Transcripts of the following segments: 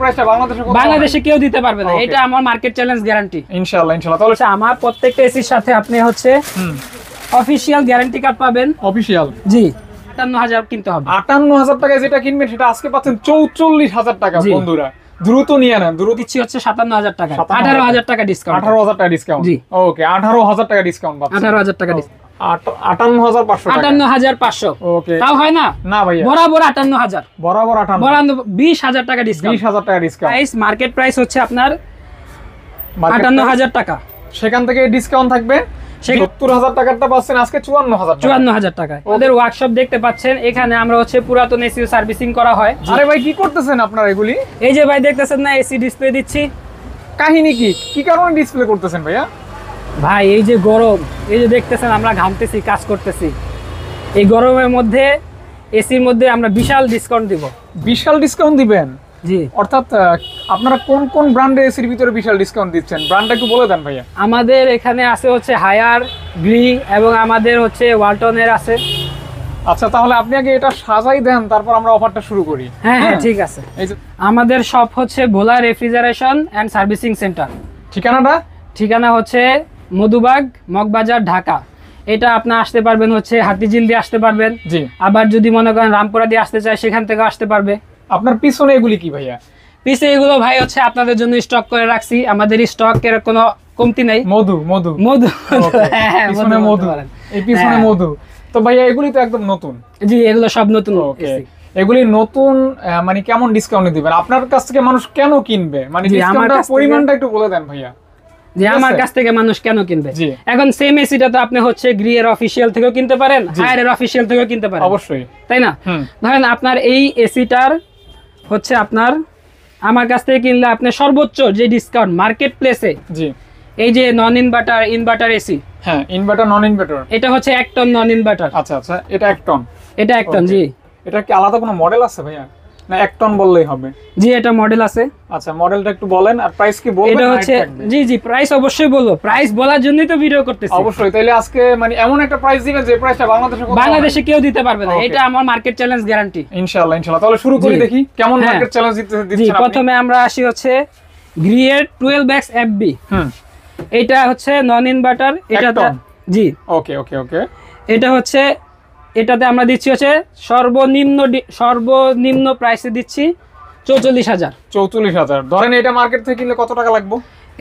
প্রাইসটা বাংলাদেশে কেউ দিতে পারবে না, এটা আমার মার্কেট চ্যালেঞ্জ গ্যারান্টি ইনশাআল্লাহ। তাহলে আমার প্রত্যেকটা এসির সাথে আপনি হচ্ছে অফিশিয়াল গ্যারান্টি কার্ড পাবেন। অফিশিয়াল জি, 58,000 কিনতে হবে। 58,000 টাকায় যেটা কিনবেন সেটা আজকে পাচ্ছেন 44,000 টাকা। বন্ধুরা দ্রুত নিয়ে নেন, দ্রুত দিচ্ছি হচ্ছে 57,000 টাকা, 18,000 টাকা ডিসকাউন্ট। 18,000 টাকা ডিসকাউন্ট। জি ওকে, 18,000 টাকা ডিসকাউন্ট পাচ্ছেন। 18,000 টাকা ডিসকাউন্ট। 58,500 টাকা। 58,500 ওকে, তাও হয় না? না ভাইয়া, বরাবর 58,000, বরাবর 20,000 টাকা ডিসকাউন্ট। 20,000 টাকা ডিসকাউন্ট। প্রাইস মার্কেট প্রাইস হচ্ছে আপনার 58,000 টাকা, সেখান থেকে ডিসকাউন্ট থাকবে। 70,000 টাকাটা পাচ্ছেন আজকে 54,000 টাকায়। ওদের ওয়ার্কশপ দেখতে পাচ্ছেন, এখানে আমরা হচ্ছে পুরাতন এসি সার্ভিসিং করা হয়। আরে ভাই কি করতেছেন আপনারা এগুলি? এই যে ভাই দেখতেছেন না, এসি ডিসপ্লে দিচ্ছি। কাহিনী কি কারণে ডিসপ্লে করতেছেন ভাইয়া? ভাই এই যে গরম, এই যে দেখতেছেন আমরা ঘামতেছি, কাজ করতেছি, এই গরমের মধ্যে এসির মধ্যে আমরা বিশাল ডিসকাউন্ট দিব। বিশাল ডিসকাউন্ট দিবেন? জি। অর্থাৎ আপনারা কোন কোন ব্র্যান্ডের এসির ভিতরে বিশাল ডিসকাউন্ট দিচ্ছেন? ব্র্যান্ডটা একটু বলে দেন ভাইয়া। আমাদের এখানে আছে হচ্ছে হায়ার, গ্রি এবং আমাদের হচ্ছে ওয়ালটনের আছে। আচ্ছা, তাহলে আপনি আগে এটা সাজাই দেন, তারপর আমরা অফারটা শুরু করি। হ্যাঁ হ্যাঁ ঠিক আছে। এই যে আমাদের শপ হচ্ছে ভোলা রেফ্রিজারেশন এন্ড সার্ভিসিং সেন্টার। ঠিকানা হচ্ছে মধুবাগ, মগবাজার, ঢাকা। এটা আপনি আসতে পারবেন হচ্ছে হাতিঝিল দিয়ে আসতে পারবেন। জি। আবার যদি মনে করেন রামপুরা দিয়ে আসতে চায়, সেখান থেকে আসতে পারবে। আপনার পিছনে এগুলি কি ভাইয়া? পিছে এগুলো ভাই হচ্ছে আপনাদের জন্য স্টক করে রাখছি, আমাদের স্টকের কোনো কমতি নাই। মধু হ্যাঁ, পিছনে মধু, এই পিছনে মধু। তো ভাইয়া এগুলি তো একদম নতুন। জি, এগুলো সব নতুন। ওকে, এগুলি নতুন, মানে কেমন ডিসকাউন্ট দিবেন? আপনার কাছ থেকে মানুষ কেন কিনবে? মানে ডিসকাউন্টের পরিমাণটা একটু বলে দেন ভাইয়া। যে আমার কাছ থেকে মানুষ কেন কিনবে? এখন সেম এসিটা তো আপনি হচ্ছে গ্রি এর অফিশিয়াল থেকেও কিনতে পারেন, হায়ার এর অফিশিয়াল থেকেও কিনতে পারেন। অবশ্যই, তাই না? ধরেন আপনার এই এসিটার হচ্ছে আপনার আমার কাছ থেকে কিনলে আপনি সর্বোচ্চ যে ডিসকাউন্ট মার্কেট প্লেসে। জি। এই যে নন ইনভার্টার এসি। হ্যাঁ, ইনভার্টার নন ইনভার্টার। এটা হচ্ছে 1 টন নন ইনভার্টার। আচ্ছা আচ্ছা, এটা 1 টন। এটা 1 টন। জি। এটা কি আলাদা কোনো মডেল আছে ভাইয়া, না 1 টন বললেই হবে? জি, এটা মডেল আছে। আচ্ছা, মডেলটা একটু বলেন, আর প্রাইস কি বলবেন? এটা হচ্ছে জি প্রাইস অবশ্যই বলবো, প্রাইস বলার জন্যই তো ভিডিও করতেছি। অবশ্যই। তাইলে আজকে মানে এমন একটা প্রাইস দিবেন যে প্রাইসটা বাংলাদেশে কেউ দিতে পারবে না, এটা আমার মার্কেট চ্যালেঞ্জ গ্যারান্টি। ইনশাআল্লাহ। তাহলে শুরু করি, দেখি কেমন মার্কেট চ্যালেঞ্জ দিচ্ছেন আপনি। প্রথমে আমরা আসি হচ্ছে গ্রিয়ের 12X FB। এটা হচ্ছে নন ইনভার্টার। এটা জি। ওকে ওকে ওকে। এটা হচ্ছে, এটাতে আমরা দিচ্ছি হচ্ছে সর্বনিম্ন প্রাইসে দিচ্ছি 44,000। 44,000। ধরেন এটা মার্কেট থেকে কিনলে কত টাকা লাগবে?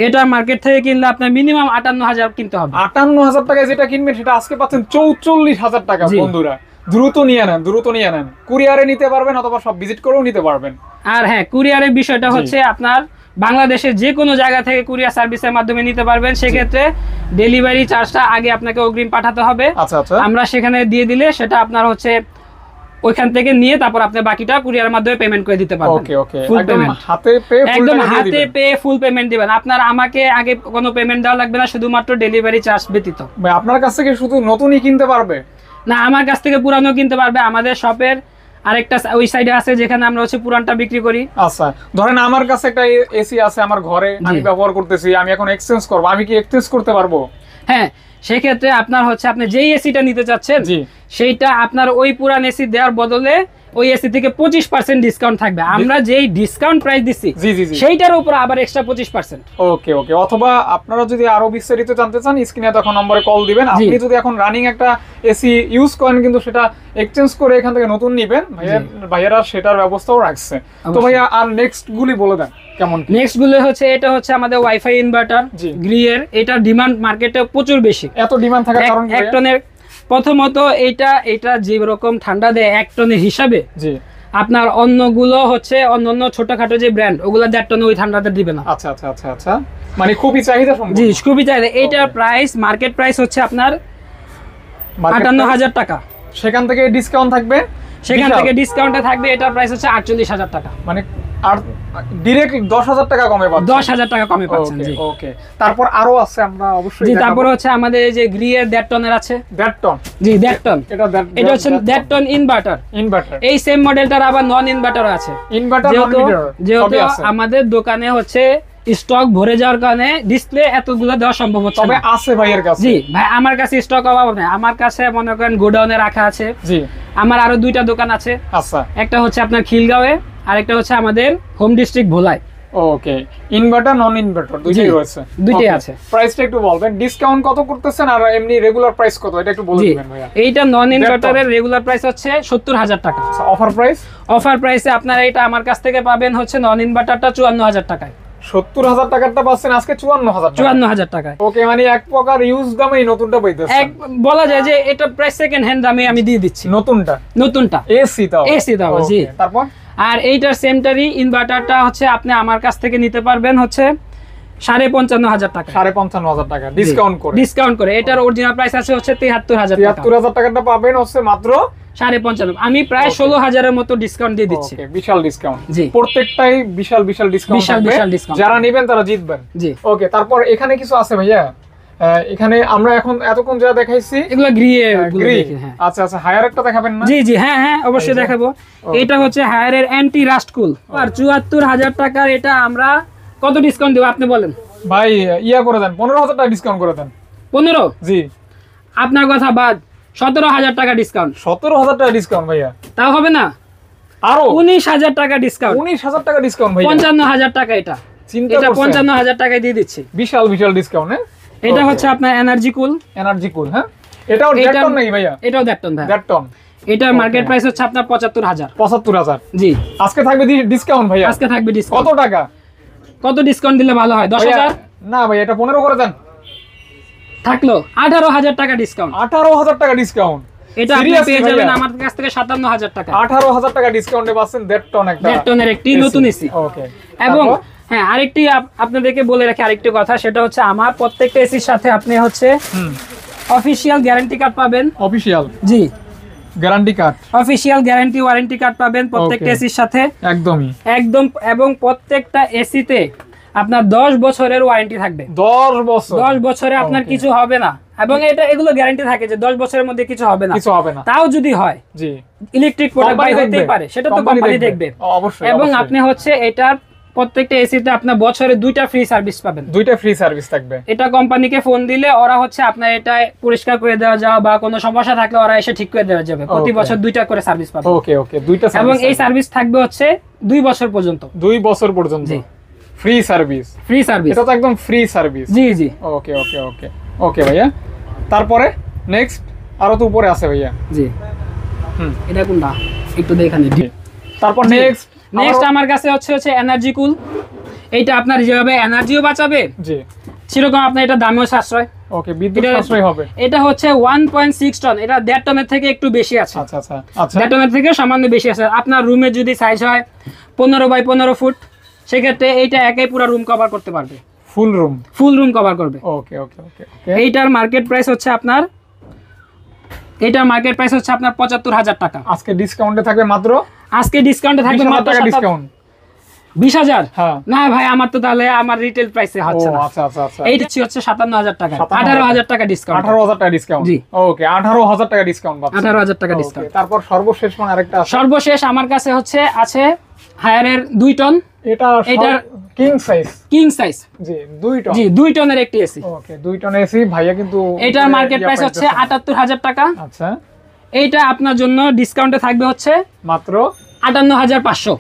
এটা মার্কেট থেকে কিনলে আপনার মিনিমাম 58,000 কিনতে হবে। 58,000 টাকায় যেটা কিনবেন সেটা আজকে পাচ্ছেন 44,000 টাকা। বন্ধুরা দ্রুত নিয়ে নেন, কুরিয়ারে নিতে পারবেন অথবা সব ভিজিট করেও নিতে পারবেন। আর হ্যাঁ, কুরিয়ারের বিষয়টা হচ্ছে আপনার বাংলাদেশের যে কোনো জায়গা থেকে কুরিয়ার সার্ভিসের মাধ্যমে নিতে পারবেন। সেক্ষেত্রে ডেলিভারি চার্জটা আগে আপনাকে অগ্রিম পাঠাতে হবে। আচ্ছা আচ্ছা। আমরা সেখানে দিয়ে দিলে সেটা আপনার হচ্ছে ওইখান থেকে নিয়ে তারপর আপনি বাকিটা কুরিয়ারের মাধ্যমে পেমেন্ট করে দিতে পারবেন। ওকে ওকে, একদম হাতে পে ফুল পেমেন্ট দিবেন। আপনার আমাকে আগে কোনো পেমেন্ট দেওয়া লাগবে না, শুধুমাত্র ডেলিভারি চার্জ ব্যতীত। ভাই আপনার কাছ থেকে শুধু নতুনই কিনতে পারবে না, আমার কাছ থেকে পুরানো কিনতে পারবে। আমাদের শপের আরেকটা ওই সাইডে আছে যেখানে আমরা হচ্ছে পুরানটা বিক্রি করি। আচ্ছা, ধরেন আমার কাছে একটা এসি আছে আমার ঘরে, আমি ব্যবহার করতেছি, আমি এখন এক্সচেঞ্জ করব, আমি কি এক্সচেঞ্জ করতে পারবো? হ্যাঁ, সেক্ষেত্রে আপনার হচ্ছে আপনি যেই এসিটা নিতে চাচ্ছেন সেইটা আপনার ওই পুরান এসি দেওয়ার বদলে ওই এসি থেকে 25% ডিসকাউন্ট থাকবে। আমরা যেই ডিসকাউন্ট প্রাইস দিচ্ছি সেইটার উপর আবার এক্সট্রা 25%। ওকে ওকে। অথবা আপনারা যদি আরো বিস্তারিত জানতে চান, স্ক্রিনে তখন নম্বরে কল দিবেন। আপনি যদি এখন রানিং একটা এসি ইউজ করেন কিন্তু সেটা এক্সচেঞ্জ করে এখান থেকে নতুন নেবেন, ভাইয়ারা সেটার ব্যবস্থাও রাখছে। তো ভাইয়া আর নেক্সট গুলি বলে দেন কেমন? নেক্সট গুলো হচ্ছে, এটা হচ্ছে আমাদের ওয়াইফাই ইনভার্টার গ্রিয়ের। এটা ডিমান্ড মার্কেটে প্রচুর বেশি। এত ডিমান্ড থাকার কারণ কি? 1 টনের প্রথমত এটা যে রকম ঠান্ডা দেয় 1 টনের হিসাবে, আপনার অন্যগুলো হচ্ছে অন্য ছোটখাটো যে ব্র্যান্ড ওগুলো 1.5 টন ওই ঠান্ডাতে দিবে না। আচ্ছা আচ্ছা আচ্ছা আচ্ছা, মানে খুবই চাহিদা সম্পন্ন। জি, খুবই চাহিদা। এইটার প্রাইস মার্কেট প্রাইস হচ্ছে আপনার 58,000 টাকা। সেখান থেকে ডিসকাউন্ট থাকবে? সেখান থেকে ডিসকাউন্টে থাকবে এটার প্রাইস হচ্ছে 48,000 টাকা। মানে আর ডাইরেক্ট 10,000 টাকা কমে পাচ্ছেন। 10,000 টাকা কমে পাচ্ছেন। জি ওকে। তারপর আরো আছে, আমরা অবশ্যই জি। তারপর হচ্ছে আমাদের এই যে গ্রিয়ের 1.5 টনের আছে। 1.5 টন? জি, 1.5 টন। এটা হচ্ছে 1.5 টন ইনভার্টার। এই সেম মডেলটার আবার নন ইনভার্টার আছে। ইনভার্টার নন ইনভার্টার যেহেতু আমাদের দোকানে হচ্ছে স্টক ভরে যাওয়ার কারণে ডিসপ্লে এতগুলো দেওয়া সম্ভব হচ্ছে তবে না। আছে ভাইয়ের কাছে। জি ভাই, আমার কাছে স্টক অভাব নেই, আমার কাছে মনে করেন গোডাউনে রাখা আছে। জি, আমার আরো 2টা দোকান আছে। আচ্ছা, একটা হচ্ছে আপনার খিলগাঁওয়ে, আর একটা হচ্ছে আমাদের হোম ডিস্ট্রিক্ট ভোলায়। ওকে, ইনভার্টার নন ইনভার্টার দুইটাই রয়েছে। দুইটাই আছে। প্রাইসটা একটু বলবেন, ডিসকাউন্ট কত করতেছেন আর এমনি রেগুলার প্রাইস কত, এটা একটু বলে দিবেন ভাইয়া। এইটা নন ইনভার্টারের রেগুলার প্রাইস হচ্ছে 70,000 টাকা। Offer price? অফার প্রাইসে আপনারা এটা আমার কাছ থেকে পাবেন হচ্ছে নন ইনভার্টারটা 54,000 টাকায়। 70,000 টাকারটা পাচ্ছেন আজকে 54,000 টাকা। 54,000 টাকায়। ওকে, মানে এক প্রকার ইউজ দামেই নতুনটা পাইতেছেন। এক বলা যায় যে এটা প্রাইস সেকেন্ড হ্যান্ড দামে আমি দিয়ে দিচ্ছি নতুনটা এসি তাও। এসি দাও। জি, তারপর আর এইটার সেমটারই ইনভার্টারটা হচ্ছে আপনি আমার কাছ থেকে নিতে পারবেন হচ্ছে 55,500 টাকা। 55,500 টাকা ডিসকাউন্ট করে। এটার অরিজিনাল প্রাইস আছে হচ্ছে 73,000 টাকা। 73,000 টাকাটা পাবেন হচ্ছে মাত্র 55,500। আমি প্রায় 16,000-এর মতো ডিসকাউন্ট দিয়ে দিচ্ছি। ওকে, বিশাল ডিসকাউন্ট। জি, প্রত্যেকটাই বিশাল ডিসকাউন্ট থাকবে। বিশাল ডিসকাউন্ট। যারা নেবেন তারা জিতবেন। জি, ওকে, তারপর এখানে কিছু আছে ভাইয়া। এখানে আমরা এখন এতক্ষণ যা দেখাইছি এগুলো গ্রিয়ে হ্যাঁ। আচ্ছা আচ্ছা, হায়ার একটা দেখাবেন না? জি জি, হ্যাঁ অবশ্যই দেখাবো। এটা হচ্ছে হায়ারের অ্যান্টি রাস্ট কুল। আর 74,000 টাকার এটা আমরা কত ডিসকাউন্ট দেব আপনি বলেন ভাই? ইয়া করে দেন, 15,000 টাকা ডিসকাউন্ট করে দেন। 15? জি, আপনার কথা বাদ, 17,000 টাকা ডিসকাউন্ট। 17,000 টাকা ডিসকাউন্ট ভাইয়া? তাও হবে না, আরো 19,000 টাকা ডিসকাউন্ট। 19,000 টাকা ডিসকাউন্ট ভাইয়া? 55,000 টাকা এটা। এটা 55,000 টাকায় দিয়ে দিচ্ছি। বিশাল ডিসকাউন্ট। হ্যাঁ, এটা হচ্ছে আপনার এনার্জি কুল। হ্যাঁ, এটাও দেড় টন নাকি ভাইয়া? এটাও দেড় টন ভাই। দেড় টন। এটার মার্কেট প্রাইস হচ্ছে আপনার 75,000। 75,000। জি, আজকে থাকবে ডিসকাউন্ট ভাইয়া? আজকে থাকবে ডিসকাউন্ট। কত টাকা? কত ডিসকাউন্ট দিলে ভালো হয়? 10,000? না ভাই, এটা 15 করে দেন। থাকলো 18,000 টাকা ডিসকাউন্ট। 18,000 টাকা ডিসকাউন্ট? এটা আপনি পেয়ে যাবেন আমার কাছ থেকে 57,000 টাকা। 18,000 টাকা ডিসকাউন্টে পাচ্ছেন দেড় টন একটা। দেড় টনের একটি নতুন এসি। ওকে, এবং হ্যাঁ, আরেকটি আপনাদেরকে বলে রাখি আরেকটি কথা, সেটা হচ্ছে আমার প্রত্যেকটা এসির সাথে আপনি হচ্ছে অফিশিয়াল গ্যারান্টি কার্ড পাবেন। অফিশিয়াল? জি, guarantee card, official guarantee warranty card পাবেন প্রত্যেকটা এসির সাথে। একদম। এবং প্রত্যেকটা এসিতে আপনার 10 বছরের ওয়ারেন্টি থাকবে। 10 বছরে আপনার কিছু হবে না। এবং এগুলো গ্যারান্টি থাকে যে 10 বছরের মধ্যে কিছু হবে না। তাও যদি হয়, জি, ইলেকট্রিক প্রোডাক্ট বাই হতেই পারে, সেটা তো কোম্পানি দেখবে অবশ্যই। এবং আপনি হচ্ছে এটার প্রত্যেকটা এসিতে আপনার বছরে 2টা ফ্রি সার্ভিস পাবেন। 2টা ফ্রি সার্ভিস থাকবে। এটা কোম্পানিকে ফোন দিলে ওরা হচ্ছে আপনার এটা পরিষ্কার করে দেওয়া যাবে, বা কোনো সমস্যা থাকলে ওরা এসে ঠিক করে দেওয়া যাবে। প্রতি বছর 2টা করে সার্ভিস পাবেন। ওকে, 2টা সার্ভিস। এবং এই সার্ভিস থাকবে হচ্ছে 2 বছর পর্যন্ত। 2 বছর পর্যন্ত ফ্রি সার্ভিস। এটা তো একদম ফ্রি সার্ভিস। জি জি। ওকে ভাইয়া, তারপরে নেক্সট আরো তো উপরে আছে ভাইয়া। জি, এটা কোনটা একটু দেখেন। তারপর নেক্সট আমার কাছে হচ্ছে এনার্জি কুল। এইটা আপনার যেভাবে এনার্জিও বাঁচাবে, জি, সেরকম আপনার এটা দামেও সাশ্রয়। ওকে, বিদ্যুৎ সাশ্রয় হবে। এটা হচ্ছে 1.6 টন। এটা 1.5 টনের থেকে একটু বেশি আছে। আচ্ছা। 1.5 টনের থেকে সামান্য বেশি আছে। আপনার রুমে যদি সাইজ হয় 15 বাই 15 ফুট, সেক্ষেত্রে এইটা একাই পুরো রুম কভার করতে পারবে। ফুল রুম কভার করবে। ওকে। এইটার মার্কেট প্রাইস হচ্ছে আপনার 75,000 টাকা। আজকে ডিসকাউন্টে থাকবে মাত্র 20,000। না ভাই, আমার তো তাহলে আমার রিটেল প্রাইসে হচ্ছে না। আচ্ছা। এইটা হচ্ছে 57,000 টাকা। 18,000 টাকা ডিসকাউন্ট। 18,000 টাকা ডিসকাউন্ট। জি, ওকে, 18,000 টাকা ডিসকাউন্ট পাচ্ছেন। 18,000 টাকা ডিসকাউন্ট। তারপর সর্বশেষ আরেকটা সর্বশেষ আমার কাছে আছে হায়ারের 2 টন। এটা কিং সাইজ। জি, 2 টন। জি, 2 টনের একটি এসি। ওকে, 2 টনের এসি ভাইয়া, কিন্তু এটার মার্কেট প্রাইস হচ্ছে 78,000 টাকা। আচ্ছা, এইটা আপনার জন্য ডিসকাউন্টে থাকবে হচ্ছে মাত্র 58,500।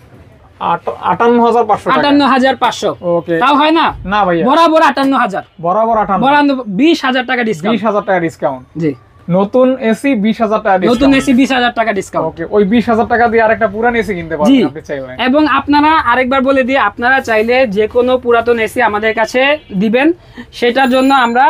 58,500। ওকে, তাও হয় না? না ভাইয়া, বরাবর 58,000। বরাবর 20,000 টাকা ডিসকাউন্ট। 20,000 টাকা ডিসকাউন্ট। জি, নতুন এসি 20,000 টাকা ডিসকাউন্ট। নতুন এসি 20,000 টাকা ডিসকাউন্ট। ওকে, ওই 20,000 টাকা দিয়ে আরেকটা পুরান এসি কিনতে পারবেন আপনি চাইলে। এবং আপনারা আরেকবার বলে দিই, আপনারা চাইলে যে কোনো পুরাতন এসি আমাদের কাছে দিবেন, সেটার জন্য আমরা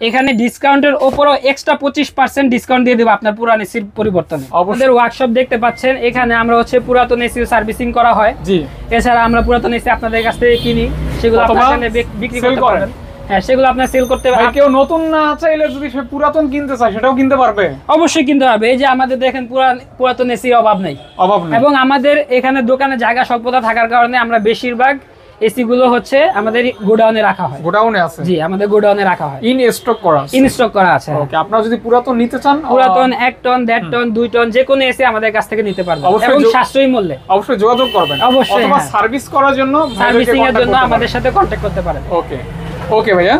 এখানে ডিসকাউন্টের উপরও এক্সট্রা 25% ডিসকাউন্ট দিয়ে দেব আপনার পুরান এসির পরিবর্তনে। আমাদের ওয়ার্কশপ দেখতে পাচ্ছেন, এখানে আমরা হচ্ছে পুরাতন এসি সার্ভিসিং করা হয়। জি, এছাড়া আমরা পুরাতন এসি আপনাদের কাছ থেকে কিনি, সেগুলো আপনারা বিক্রি করতে পারবেন। হ্যাঁ, সেগুলো আপনি সেল করতে পারবেন। কেউ নতুন না চাইলে যদি সে পুরাতন কিনতে চায়, সেটাও কিনতে পারবে। অবশ্যই কিনতে পারবে। এই যে আমাদের দেখেন পুরাতন এসি অভাব নেই। এবং আমাদের এখানে দোকানে জায়গা স্বল্পতা থাকার কারণে আমরা বেশিরভাগ এসি গুলো হচ্ছে আমাদের গোডাউনে রাখা হয়। গোডাউনে আছে? জি, আমাদের গোডাউনে রাখা হয়। ইন স্টক করা আছে? ইন স্টক করা আছে। ওকে, আপনারা যদি পুরাতন নিতে চান, পুরাতন 1 টন 1.5 টন 2 টন যে কোনো এসি আমাদের কাছ থেকে নিতে পারবেন এবং সাশ্রয়ী মূল্যে। অবশ্যই যোগাযোগ করবেন। অবশ্যই, অথবা সার্ভিস করার জন্য, সার্ভিসিং এর জন্য আমাদের সাথে কন্টাক্ট করতে পারেন। ওকে ওকে ভাইয়া,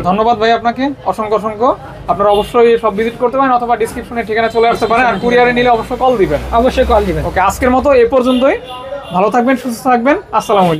ধন্যবাদ ভাই আপনাকে, অসংখ্য অসংখ্য। আপনারা অবশ্যই সব ভিজিট করতে পারেন অথবা ডেসক্রিপশনে ঠিকানা চলে আসতে পারেন, আর কুরিয়ারে নিলে অবশ্যই কল দিবেন। অবশ্যই কল দিবেন। ওকে, আজকের মতো এই পর্যন্তই। ভালো থাকবেন, সুস্থ থাকবেন, আসসালামু আলাইকুম।